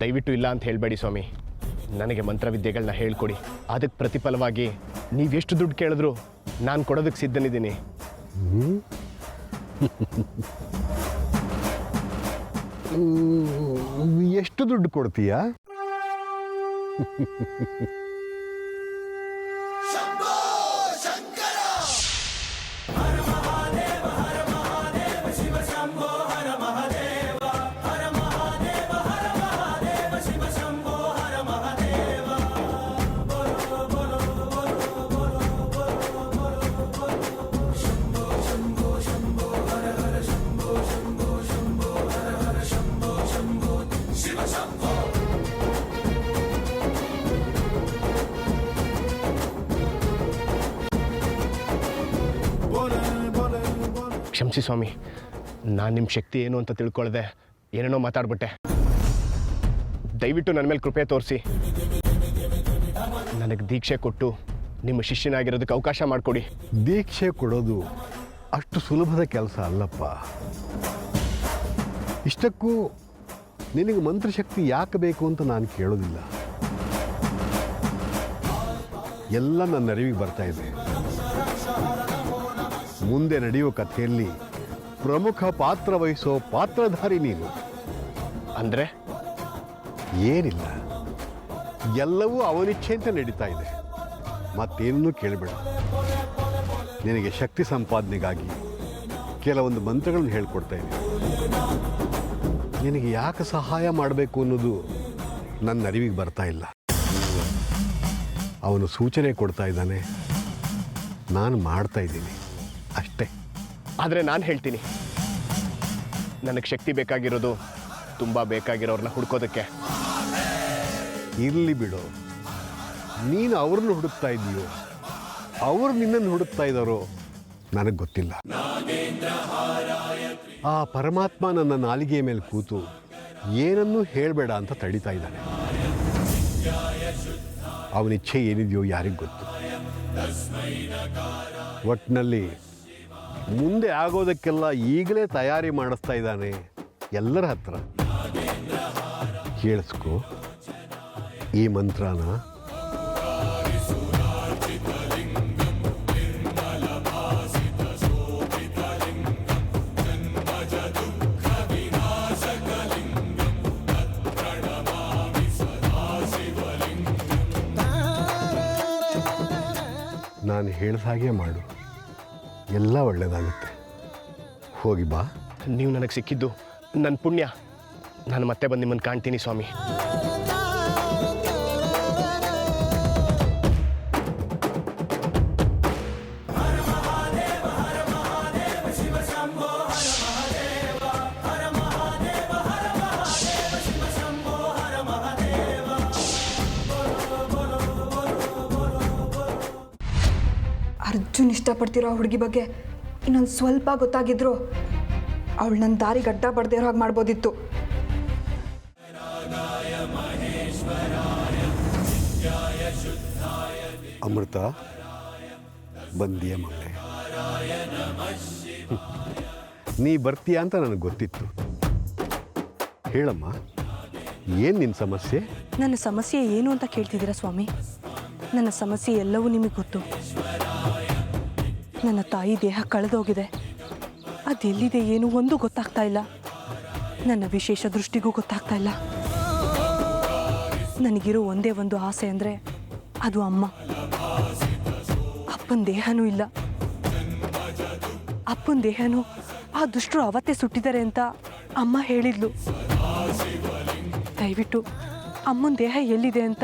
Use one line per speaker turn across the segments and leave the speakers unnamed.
ದಯವಿಟ್ಟು ಇಲ್ಲ ಅಂತ ಹೇಳಬೇಡಿ ಸ್ವಾಮಿ. ನನಗೆ ಮಂತ್ರವಿದ್ಯೆಗಳನ್ನ ಹೇಳ್ಕೊಡಿ. ಅದಕ್ಕೆ ಪ್ರತಿಫಲವಾಗಿ ನೀವೆಷ್ಟು ದುಡ್ಡು ಕೇಳಿದ್ರು ನಾನು ಕೊಡೋದಕ್ಕೆ ಸಿದ್ಧನಿದ್ದೀನಿ.
ಎಷ್ಟು ದುಡ್ಡು ಕೊಡ್ತೀಯಾ?
ಕ್ಷಮಿಸಿ ಸ್ವಾಮಿ, ನಾನು ನಿಮ್ಮ ಶಕ್ತಿ ಏನು ಅಂತ ತಿಳ್ಕೊಳ್ದೆ ಏನೇನೋ ಮಾತಾಡ್ಬಿಟ್ಟೆ. ದಯವಿಟ್ಟು ನನ್ನ ಮೇಲೆ ಕೃಪೆ ತೋರಿಸಿ ನನಗೆ ದೀಕ್ಷೆ ಕೊಟ್ಟು ನಿಮ್ಮ ಶಿಷ್ಯನಾಗಿರೋದಕ್ಕೆ ಅವಕಾಶ ಮಾಡಿಕೊಡಿ.
ದೀಕ್ಷೆ ಕೊಡೋದು ಅಷ್ಟು ಸುಲಭದ ಕೆಲಸ ಅಲ್ಲಪ್ಪ. ಇಷ್ಟಕ್ಕೂ ನಿನಗೆ ಮಂತ್ರಶಕ್ತಿ ಯಾಕೆ ಬೇಕು ಅಂತ ನಾನು ಕೇಳೋದಿಲ್ಲ. ಎಲ್ಲ ನನ್ನ ಅರಿವಿಗೆ ಬರ್ತಾ ಇದೆ. ಮುಂದೆ ನಡೆಯುವ ಕಥೆಯಲ್ಲಿ ಪ್ರಮುಖ ಪಾತ್ರ ವಹಿಸೋ ಪಾತ್ರಧಾರಿ ನೀನು.
ಅಂದರೆ
ಏನಿಲ್ಲ, ಎಲ್ಲವೂ ಅವನಿಚ್ಛೆ ಅಂತ ನಡೀತಾ ಇದೆ. ಮತ್ತೇನೂ ಕೇಳಬೇಡ. ನಿನಗೆ ಶಕ್ತಿ ಸಂಪಾದನೆಗಾಗಿ ಕೆಲವೊಂದು ಮಂತ್ರಗಳನ್ನು ಹೇಳ್ಕೊಡ್ತಾ ಇದ್ದೀನಿ. ನಿನಗೆ ಯಾಕೆ ಸಹಾಯ ಮಾಡಬೇಕು ಅನ್ನೋದು ನನ್ನ ಅರಿವಿಗೆ ಬರ್ತಾ ಇಲ್ಲ. ಅವನು ಸೂಚನೆ ಕೊಡ್ತಾ ಇದ್ದಾನೆ, ನಾನು ಮಾಡ್ತಾ ಇದ್ದೀನಿ ಅಷ್ಟೇ.
ಆದರೆ ನಾನು ಹೇಳ್ತೀನಿ, ನನಗೆ ಶಕ್ತಿ ಬೇಕಾಗಿರೋದು ತುಂಬ ಬೇಕಾಗಿರೋರನ್ನ ಹುಡ್ಕೋದಕ್ಕೆ.
ಇರಲಿ ಬಿಡು, ನೀನು ಅವ್ರನ್ನ ಹುಡುಕ್ತಾ ಇದೆಯೋ ಅವರು ನಿನ್ನನ್ನು ಹುಡುಕ್ತಾ ಇದ್ದಾರೋ ನನಗೆ ಗೊತ್ತಿಲ್ಲ. ಆ ಪರಮಾತ್ಮ ನನ್ನ ನಾಲಿಗೆಯ ಮೇಲೆ ಕೂತು ಏನನ್ನೂ ಹೇಳಬೇಡ ಅಂತ ತಡಿತಾ ಇದ್ದಾನೆ. ಅವನಿಚ್ಛೆ ಏನಿದೆಯೋ ಯಾರಿಗೆ ಗೊತ್ತು. ಒಟ್ಟಿನಲ್ಲಿ ಮುಂದೆ ಆಗೋದಕ್ಕೆಲ್ಲ ಈಗಲೇ ತಯಾರಿ ಮಾಡಿಸ್ತಾ ಇದ್ದಾನೆ ಎಲ್ಲರ ಹತ್ರ. ಕೇಳಿಸ್ಕೊ ಈ ಮಂತ್ರನ. ನಾನು ಹೇಳಿದ ಹಾಗೆ ಮಾಡು, ಎಲ್ಲ ಒಳ್ಳೆಯದಾಗುತ್ತೆ. ಹೋಗಿ ಬಾ.
ನೀವು ನನಗೆ ಸಿಕ್ಕಿದ್ದು ನನ್ನ ಪುಣ್ಯ. ನಾನು ಮತ್ತೆ ಬಂದು ನಿಮ್ಮನ್ನು ಕಾಣ್ತೀನಿ ಸ್ವಾಮಿ.
ಅರ್ಜುನ್ ಇಷ್ಟಪಡ್ತಿರೋ ಹುಡುಗಿ ಬಗ್ಗೆ ಇನ್ನೊಂದು ಸ್ವಲ್ಪ ಗೊತ್ತಾಗಿದ್ರು ಅವಳು ನನ್ನ ದಾರಿಗೆ ಅಡ್ಡ ಬಡ್ದೇ ಇರೋ ಹಾಗೆ ಮಾಡ್ಬೋದಿತ್ತು.
ಅಮೃತ, ಬಂದಿಯ ಮಗಳೇ. ನೀ ಬರ್ತೀಯ ಅಂತ ನನಗೆ ಗೊತ್ತಿತ್ತು. ಹೇಳಮ್ಮ, ಏನು ನಿನ್ನ ಸಮಸ್ಯೆ?
ನನ್ನ ಸಮಸ್ಯೆ ಏನು ಅಂತ ಕೇಳ್ತಿದ್ದೀರಾ ಸ್ವಾಮಿ? ನನ್ನ ಸಮಸ್ಯೆ ಎಲ್ಲವೂ ನಿಮಗೆ ಗೊತ್ತು. ನನ್ನ ತಾಯಿ ದೇಹ ಕಳೆದೋಗಿದೆ. ಅದೆಲ್ಲಿದೆ ಏನು ಒಂದು ಗೊತ್ತಾಗ್ತಾ ಇಲ್ಲ. ನನ್ನ ವಿಶೇಷ ದೃಷ್ಟಿಗೂ ಗೊತ್ತಾಗ್ತಾ ಇಲ್ಲ. ನನಗಿರೋ ಒಂದೇ ಒಂದು ಆಸೆ ಅಂದರೆ ಅದು ಅಮ್ಮ. ಅಪ್ಪನ ದೇಹನೂ ಇಲ್ಲ. ಅಪ್ಪನ ದೇಹನೂ ಆ ದುಷ್ಟರು ಅವತ್ತೇ ಸುಟ್ಟಿದ್ದಾರೆ ಅಂತ ಅಮ್ಮ ಹೇಳಿದ್ಲು. ದಯವಿಟ್ಟು ಅಮ್ಮನ ದೇಹ ಎಲ್ಲಿದೆ ಅಂತ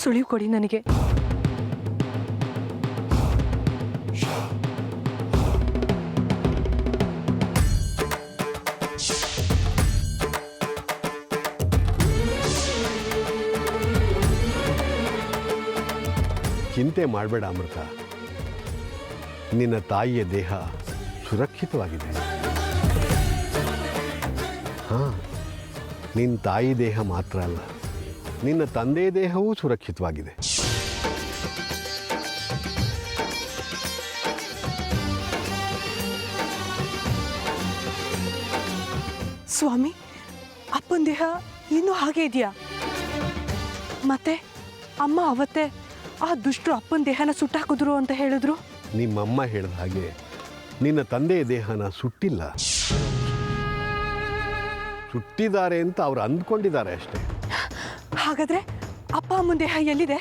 ಸುಳಿವು ಕೊಡಿ ನನಗೆ.
ಚಿಂತೆ ಮಾಡಬೇಡ ಅಮೃತ, ನಿನ್ನ ತಾಯಿಯ ದೇಹ ಸುರಕ್ಷಿತವಾಗಿದೆ. ಹಾಂ, ನಿನ್ನ ತಾಯಿ ದೇಹ ಮಾತ್ರ ಅಲ್ಲ, ನಿನ್ನ ತಂದೆ ದೇಹವೂ ಸುರಕ್ಷಿತವಾಗಿದೆ.
ಸ್ವಾಮಿ, ಅಪ್ಪನ ದೇಹ ಇನ್ನೂ ಹಾಗೆ ಇದೆಯಾ? ಮತ್ತೆ ಅಮ್ಮ ಅವತ್ತೇ ಆ ದುಷ್ಟರು ಅಪ್ಪನ ದೇಹನ ಸುಟ್ಟಾಕಿದ್ರು ಅಂತ ಹೇಳಿದ್ರು.
ನಿಮ್ಮಮ್ಮ ಹೇಳಿದ ಹಾಗೆ ನಿನ್ನ ತಂದೆಯ ದೇಹನ ಸುಟ್ಟಿಲ್ಲ, ಸುಟ್ಟಿದ್ದಾರೆ ಅಂತ ಅವ್ರು ಅಂದ್ಕೊಂಡಿದ್ದಾರೆ ಅಷ್ಟೇ.
ಹಾಗಾದ್ರೆ ಅಪ್ಪ ಅಮ್ಮನ ದೇಹ ಎಲ್ಲಿದೆ?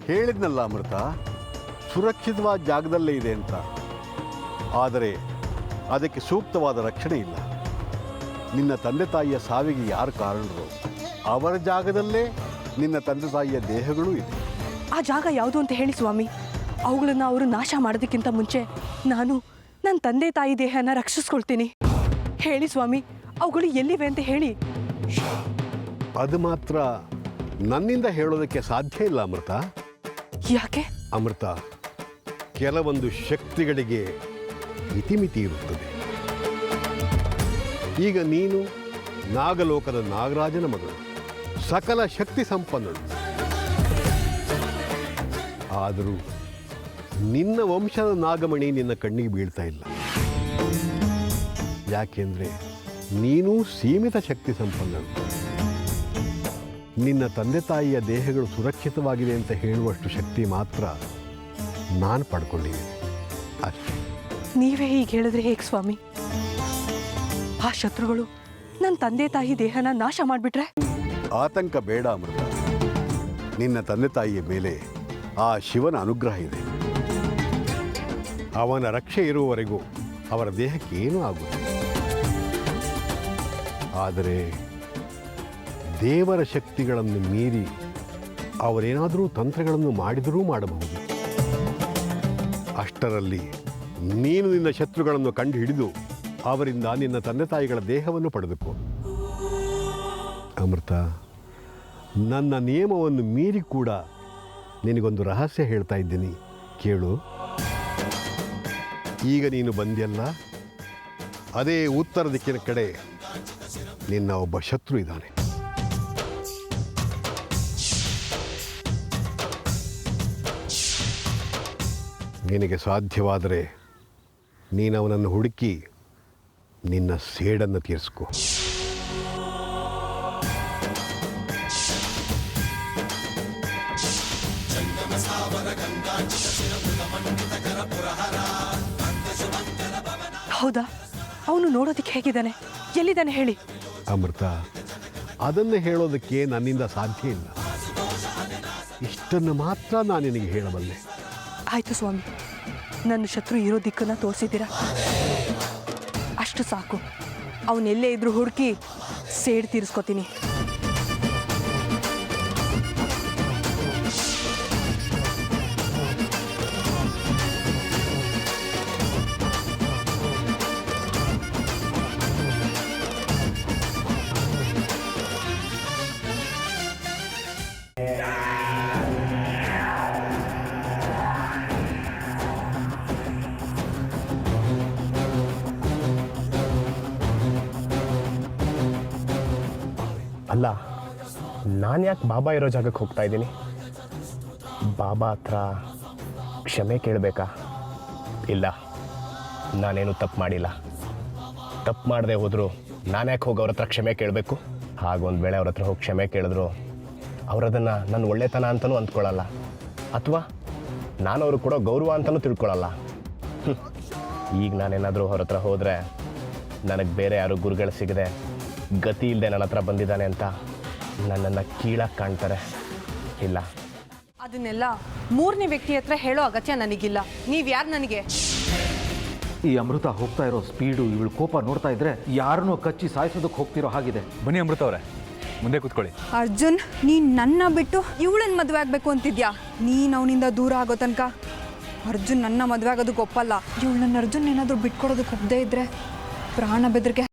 ಹೇಳಿದ್ನಲ್ಲ ಅಮೃತ, ಸುರಕ್ಷಿತವಾದ ಜಾಗದಲ್ಲೇ ಇದೆ ಅಂತ. ಆದರೆ ಅದಕ್ಕೆ ಸೂಕ್ತವಾದ ರಕ್ಷಣೆ ಇಲ್ಲ. ನಿನ್ನ ತಂದೆ ತಾಯಿಯ ಸಾವಿಗೆ ಯಾರು ಕಾರಣರು, ಅವರ ಜಾಗದಲ್ಲೇ ನಿನ್ನ ತಂದೆ ತಾಯಿಯ ದೇಹಗಳೂ ಇದೆ.
ಆ ಜಾಗ ಯಾವುದು ಅಂತ ಹೇಳಿ ಸ್ವಾಮಿ. ಅವುಗಳನ್ನ ಅವರು ನಾಶ ಮಾಡೋದಕ್ಕಿಂತ ಮುಂಚೆ ನಾನು ನನ್ನ ತಂದೆ ತಾಯಿ ದೇಹನ ರಕ್ಷಿಸ್ಕೊಳ್ತೀನಿ. ಹೇಳಿ ಸ್ವಾಮಿ, ಅವುಗಳು ಎಲ್ಲಿವೆ ಅಂತ ಹೇಳಿ.
ಅದು ಮಾತ್ರ ನನ್ನಿಂದ ಹೇಳೋದಕ್ಕೆ ಸಾಧ್ಯ ಇಲ್ಲ ಅಮೃತ.
ಯಾಕೆ?
ಅಮೃತ, ಕೆಲವೊಂದು ಶಕ್ತಿಗಳಿಗೆ ಇತಿಮಿತಿ ಇರುತ್ತದೆ. ಈಗ ನೀನು ನಾಗಲೋಕದ ನಾಗರಾಜನ ಮಗಳು, ಸಕಲ ಶಕ್ತಿ ಸಂಪನ್ನಳು. ಆದರೂ ನಿನ್ನ ವಂಶದ ನಾಗಮಣಿ ನಿನ್ನ ಕಣ್ಣಿಗೆ ಬೀಳ್ತಾ ಇಲ್ಲ. ಯಾಕೆಂದ್ರೆ ನೀನು ಸೀಮಿತ ಶಕ್ತಿ ಸಂಪನ್ನಳು. ನಿನ್ನ ತಂದೆ ತಾಯಿಯ ದೇಹಗಳು ಸುರಕ್ಷಿತವಾಗಿದೆ ಅಂತ ಹೇಳುವಷ್ಟು ಶಕ್ತಿ ಮಾತ್ರ ನಾನು ಪಡ್ಕೊಂಡಿದ್ದೀನಿ ಅಷ್ಟೇ.
ನೀವೇ ಹೀಗೆ ಹೇಳಿದ್ರೆ ಹೇಗೆ ಸ್ವಾಮಿ? ಆ ಶತ್ರುಗಳು ನನ್ನ ತಂದೆ ತಾಯಿ ದೇಹನ ನಾಶ ಮಾಡಿಬಿಟ್ರೆ?
ಆತಂಕ ಬೇಡ ಅಮೃತ. ನಿನ್ನ ತಂದೆ ತಾಯಿಯ ಮೇಲೆ ಆ ಶಿವನ ಅನುಗ್ರಹ ಇದೆ. ಅವನ ರಕ್ಷೆ ಇರುವವರೆಗೂ ಅವರ ದೇಹಕ್ಕೆ ಏನೂ ಆಗುತ್ತದೆ. ಆದರೆ ದೇವರ ಶಕ್ತಿಗಳನ್ನು ಮೀರಿ ಅವರೇನಾದರೂ ತಂತ್ರಗಳನ್ನು ಮಾಡಿದರೂ ಮಾಡಬಹುದು. ಅಷ್ಟರಲ್ಲಿ ನೀನು ನಿನ್ನ ಶತ್ರುಗಳನ್ನು ಕಂಡು ಹಿಡಿದು ಅವರಿಂದ ನಿನ್ನ ತಂದೆ ತಾಯಿಗಳ ದೇಹವನ್ನು ಪಡೆದುಕೋ. ಅಮೃತ, ನನ್ನ ನಿಯಮವನ್ನು ಮೀರಿ ಕೂಡ ನಿನಗೊಂದು ರಹಸ್ಯ ಹೇಳ್ತಾ ಇದ್ದೀನಿ, ಕೇಳು. ಈಗ ನೀನು ಬಂದ್ಯಲ್ಲ, ಅದೇ ಉತ್ತರ ದಿಕ್ಕಿನ ಕಡೆ ನಿನ್ನ ಒಬ್ಬ ಶತ್ರು ಇದ್ದಾನೆ. ನಿನಗೆ ಸಾಧ್ಯವಾದರೆ ನೀನು ಅವನನ್ನು ಹುಡುಕಿ ನಿನ್ನ ಸೇಡನ್ನು ತೀರಿಸ್ಕೋ.
ಹೌದಾ? ಅವನು ನೋಡೋದಕ್ಕೆ ಹೇಗಿದ್ದಾನೆ, ಎಲ್ಲಿದ್ದಾನೆ ಹೇಳಿ.
ಅಮೃತ, ಅದನ್ನು ಹೇಳೋದಕ್ಕೆ ನನ್ನಿಂದ ಸಾಧ್ಯ ಇಲ್ಲ. ಇಷ್ಟನ್ನು ಮಾತ್ರ ನಾನು ನಿನಗೆ ಹೇಳಬಲ್ಲೆ.
ಆಯ್ತು ಸ್ವಾಮಿ, ನನ್ನ ಶತ್ರು ಇರೋ ದಿಕ್ಕನ್ನ ತೋರಿಸಿದ್ದೀರಾ, ಅಷ್ಟು ಸಾಕು. ಅವನೆಲ್ಲೇ ಇದ್ರೂ ಹುಡುಕಿ ಸೇಡ್ ತೀರಿಸ್ಕೊತೀನಿ.
ಅಲ್ಲ, ನಾನು ಯಾಕೆ ಬಾಬಾ ಇರೋ ಜಾಗಕ್ಕೆ ಹೋಗ್ತಾ ಇದ್ದೀನಿ? ಬಾಬಾ ಹತ್ರ ಕ್ಷಮೆ ಕೇಳಬೇಕಾ? ಇಲ್ಲ, ನಾನೇನು ತಪ್ಪು ಮಾಡಿಲ್ಲ. ತಪ್ಪು ಮಾಡದೆ ಹೋದರೂ ನಾನು ಯಾಕೆ ಹೋಗಿ ಅವ್ರ ಹತ್ರ ಕ್ಷಮೆ ಕೇಳಬೇಕು? ಹಾಗೊಂದು ವೇಳೆ ಅವ್ರ ಹತ್ರ ಹೋಗಿ ಕ್ಷಮೆ ಕೇಳಿದ್ರು ಅವರದನ್ನು ನನ್ನ ಒಳ್ಳೆತನ ಅಂತಲೂ ಅಂದ್ಕೊಳ್ಳಲ್ಲ, ಅಥವಾ ನಾನು ಅವ್ರಿಗೆ ಕೊಡೋ ಗೌರವ ಅಂತಲೂ ತಿಳ್ಕೊಳ್ಳಲ್ಲ. ಈಗ ನಾನೇನಾದರೂ ಅವ್ರ ಹತ್ರ ಹೋದರೆ ನನಗೆ ಬೇರೆ ಯಾರು ಗುರುಗಳು ಸಿಗದೆ ಗತಿ ಇಲ್ಲದೆ ನನ್ನ ಹತ್ರ ಬಂದಿದ್ದಾನೆ ಅಂತ ನನ್ನನ್ನು ಕೀಳಾಗಿ ಕಾಣ್ತಾರೆ. ಇಲ್ಲ,
ಅದನ್ನೆಲ್ಲ ಮೂರನೇ ವ್ಯಕ್ತಿ ಹತ್ರ ಹೇಳೋ ಅಗತ್ಯ ನನಗಿಲ್ಲ. ನೀವು ಯಾರು ನನಗೆ?
ಈ ಅಮೃತ ಹೋಗ್ತಾ ಇರೋ ಸ್ಪೀಡು, ಇವಳು ಕೋಪ ನೋಡ್ತಾ ಇದ್ರೆ ಯಾರನ್ನೋ ಕಚ್ಚಿ ಸಾಯಿಸೋದಕ್ಕೆ ಹೋಗ್ತಿರೋ ಹಾಗಿದೆ.
ಬನ್ನಿ ಅಮೃತ ಅವರೇ, ಮುಂದೆ ಕೂತ್ಕೊಳ್ಳಿ.
ಅರ್ಜುನ್, ನೀನು ನನ್ನ ಬಿಟ್ಟು ಇವಳನ್ನ ಮದುವೆ ಆಗಬೇಕು ಅಂತಿದ್ಯಾ? ನೀನು ಅವನಿಂದ ದೂರ ಆಗೋ ತನಕ ಅರ್ಜುನ್ ನನ್ನ ಮದುವೆ ಆಗೋದಕ್ಕೆ ಒಪ್ಪಲ್ಲ. ಇವಳು ನನ್ನ ಅರ್ಜುನ್ ಏನಾದರೂ ಬಿಟ್ಕೊಡೋದಕ್ಕೆ ಒಪ್ಪದೇ ಇದ್ರೆ ಪ್ರಾಣ ಬೆದರಿಕೆ